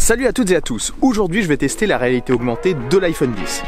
Salut à toutes et à tous, aujourd'hui je vais tester la réalité augmentée de l'iPhone X.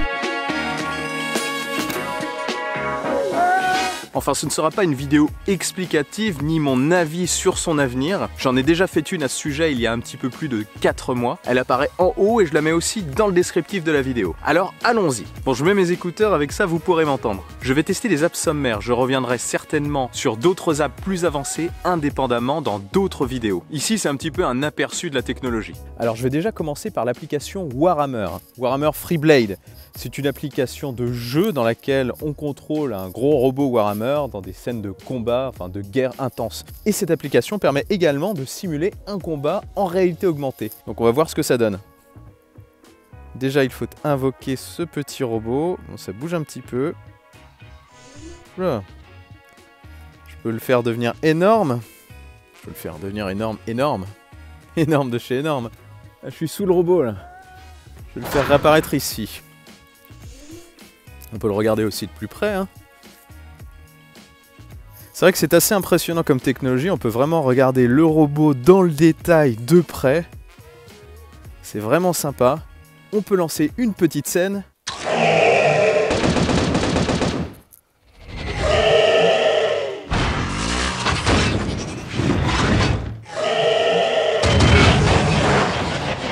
Enfin, ce ne sera pas une vidéo explicative ni mon avis sur son avenir. J'en ai déjà fait une à ce sujet il y a un petit peu plus de 4 mois. Elle apparaît en haut et je la mets aussi dans le descriptif de la vidéo. Alors allons-y. Bon, je mets mes écouteurs, avec ça vous pourrez m'entendre. Je vais tester les apps sommaires. Je reviendrai certainement sur d'autres apps plus avancées indépendamment dans d'autres vidéos. Ici, c'est un petit peu un aperçu de la technologie. Alors je vais déjà commencer par l'application Warhammer. Warhammer Freeblade. C'est une application de jeu dans laquelle on contrôle un gros robot Warhammer dans des scènes de combat, enfin de guerre intense. Et cette application permet également de simuler un combat en réalité augmentée. Donc on va voir ce que ça donne. Déjà il faut invoquer ce petit robot. Bon, ça bouge un petit peu. Là. Je peux le faire devenir énorme. Je peux le faire devenir énorme. Énorme de chez énorme. Là, je suis sous le robot là. Je vais le faire réapparaître ici. On peut le regarder aussi de plus près. Hein. C'est vrai que c'est assez impressionnant comme technologie. On peut vraiment regarder le robot dans le détail de près. C'est vraiment sympa. On peut lancer une petite scène.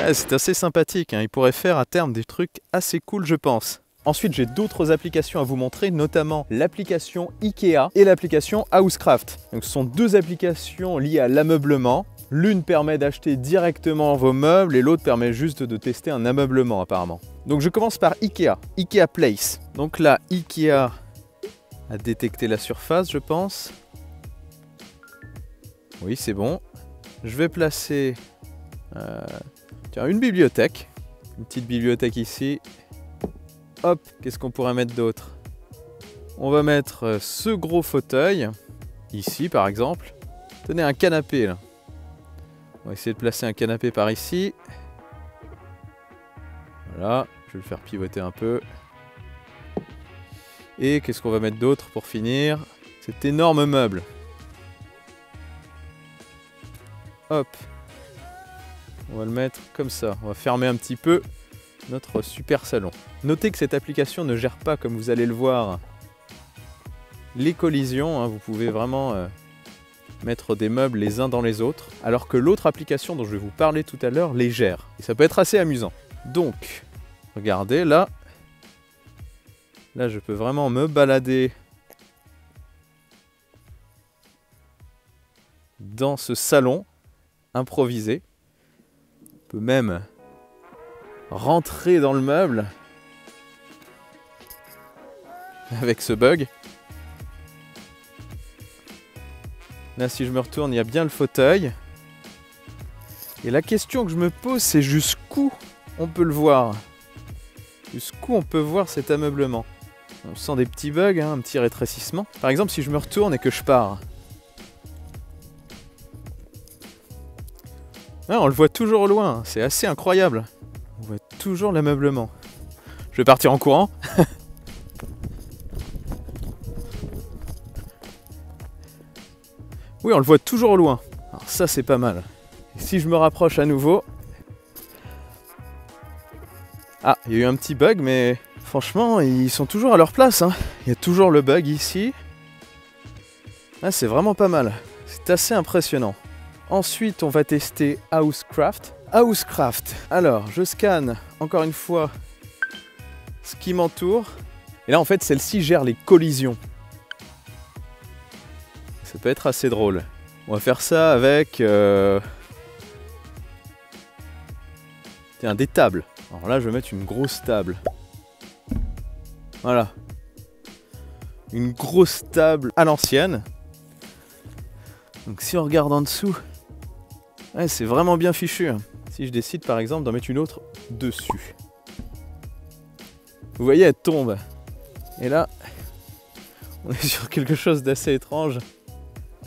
Ouais, c'est assez sympathique. Hein. Il pourrait faire à terme des trucs assez cool, je pense. Ensuite, j'ai d'autres applications à vous montrer, notamment l'application Ikea et l'application Housecraft. Donc, ce sont deux applications liées à l'ameublement. L'une permet d'acheter directement vos meubles et l'autre permet juste de tester un ameublement apparemment. Donc, je commence par Ikea, Ikea Place. Donc là, Ikea a détecté la surface, je pense. Oui, c'est bon. Je vais placer une bibliothèque. Une petite bibliothèque ici. Hop, qu'est-ce qu'on pourrait mettre d'autre? On va mettre ce gros fauteuil, ici par exemple. Tenez, un canapé là. On va essayer de placer un canapé par ici. Voilà, je vais le faire pivoter un peu. Et qu'est-ce qu'on va mettre d'autre pour finir? Cet énorme meuble. Hop. On va le mettre comme ça. On va fermer un petit peu notre super salon. Notez que cette application ne gère pas, comme vous allez le voir, les collisions. Hein. Vous pouvez vraiment mettre des meubles les uns dans les autres, alors que l'autre application dont je vais vous parler tout à l'heure les gère. Et ça peut être assez amusant. Donc, regardez, là, je peux vraiment me balader dans ce salon improvisé. On peut même rentrer dans le meuble avec ce bug. Là, si je me retourne, il y a bien le fauteuil. Et la question que je me pose, c'est jusqu'où on peut le voir. Jusqu'où on peut voir cet ameublement. On sent des petits bugs, hein, un petit rétrécissement. Par exemple, si je me retourne et que je pars. Ah, on le voit toujours au loin, c'est assez incroyable. On voit toujours l'ameublement. Je vais partir en courant. Oui, on le voit toujours au loin. Alors ça, c'est pas mal. Et si je me rapproche à nouveau... Ah, il y a eu un petit bug, mais franchement, ils sont toujours à leur place. Hein. Il y a toujours le bug ici. Ah, c'est vraiment pas mal. C'est assez impressionnant. Ensuite, on va tester Housecraft. Housecraft. Alors, je scanne encore une fois ce qui m'entoure. Et là, en fait, celle-ci gère les collisions. Ça peut être assez drôle. On va faire ça avec tiens, des tables. Alors là, je vais mettre une grosse table. Voilà. Une grosse table à l'ancienne. Donc si on regarde en dessous, ouais, c'est vraiment bien fichu. Si je décide par exemple d'en mettre une autre dessus. Vous voyez, elle tombe. Et là, on est sur quelque chose d'assez étrange.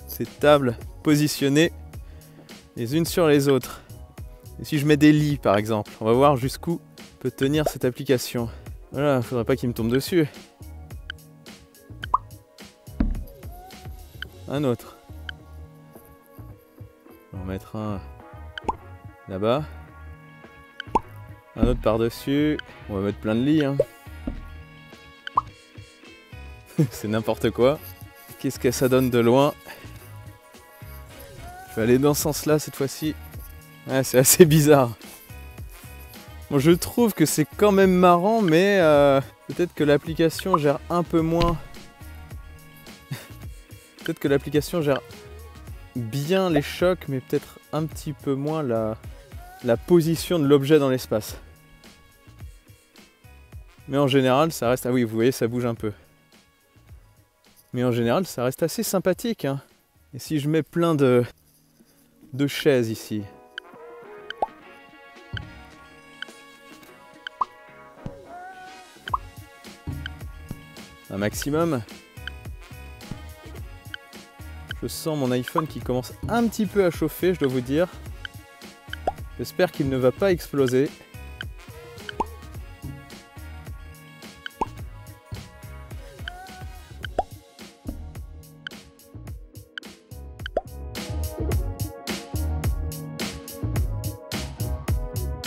Ces tables positionnées les unes sur les autres. Et si je mets des lits par exemple, on va voir jusqu'où peut tenir cette application. Voilà, faudrait pas qu'il me tombe dessus. Un autre. On va en mettre un là-bas. Un autre par-dessus. On va mettre plein de lits. Hein. C'est n'importe quoi. Qu'est-ce que ça donne de loin? Je vais aller dans ce sens-là cette fois-ci. Ouais, c'est assez bizarre. Bon, je trouve que c'est quand même marrant, mais peut-être que l'application gère un peu moins. Peut-être que l'application gère bien les chocs, mais peut-être un petit peu moins la position de l'objet dans l'espace. Mais en général, ça reste... Ah oui, vous voyez, ça bouge un peu. Mais en général, ça reste assez sympathique. Hein. Et si je mets plein de chaises ici? Un maximum. Je sens mon iPhone qui commence un petit peu à chauffer, je dois vous dire. J'espère qu'il ne va pas exploser.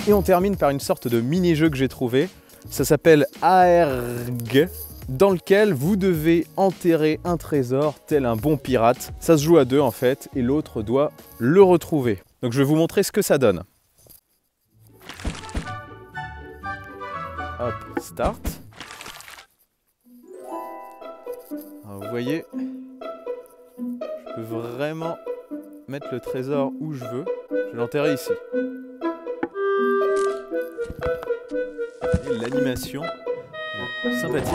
Et on termine par une sorte de mini-jeu que j'ai trouvé. Ça s'appelle ARG, dans lequel vous devez enterrer un trésor tel un bon pirate. Ça se joue à deux en fait, et l'autre doit le retrouver. Donc je vais vous montrer ce que ça donne. Hop, start. Alors, vous voyez, je peux vraiment mettre le trésor où je veux. Je vais l'enterrer ici. L'animation est sympathique.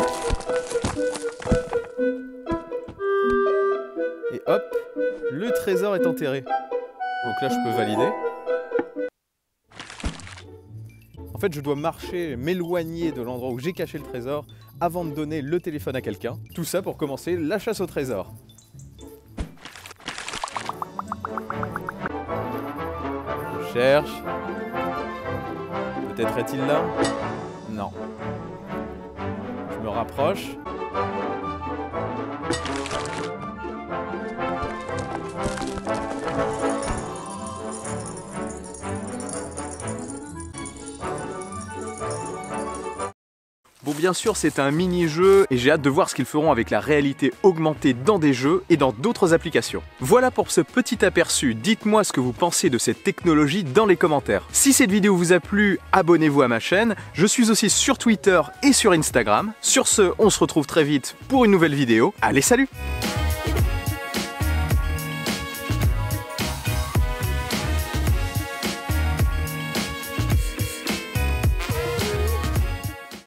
Et hop, le trésor est enterré. Donc là, je peux valider. En fait, je dois marcher, m'éloigner de l'endroit où j'ai caché le trésor avant de donner le téléphone à quelqu'un. Tout ça pour commencer la chasse au trésor. Je cherche. Peut-être est-il là? Non. Je me rapproche. Bon, bien sûr, c'est un mini-jeu et j'ai hâte de voir ce qu'ils feront avec la réalité augmentée dans des jeux et dans d'autres applications. Voilà pour ce petit aperçu. Dites-moi ce que vous pensez de cette technologie dans les commentaires. Si cette vidéo vous a plu, abonnez-vous à ma chaîne. Je suis aussi sur Twitter et sur Instagram. Sur ce, on se retrouve très vite pour une nouvelle vidéo. Allez, salut!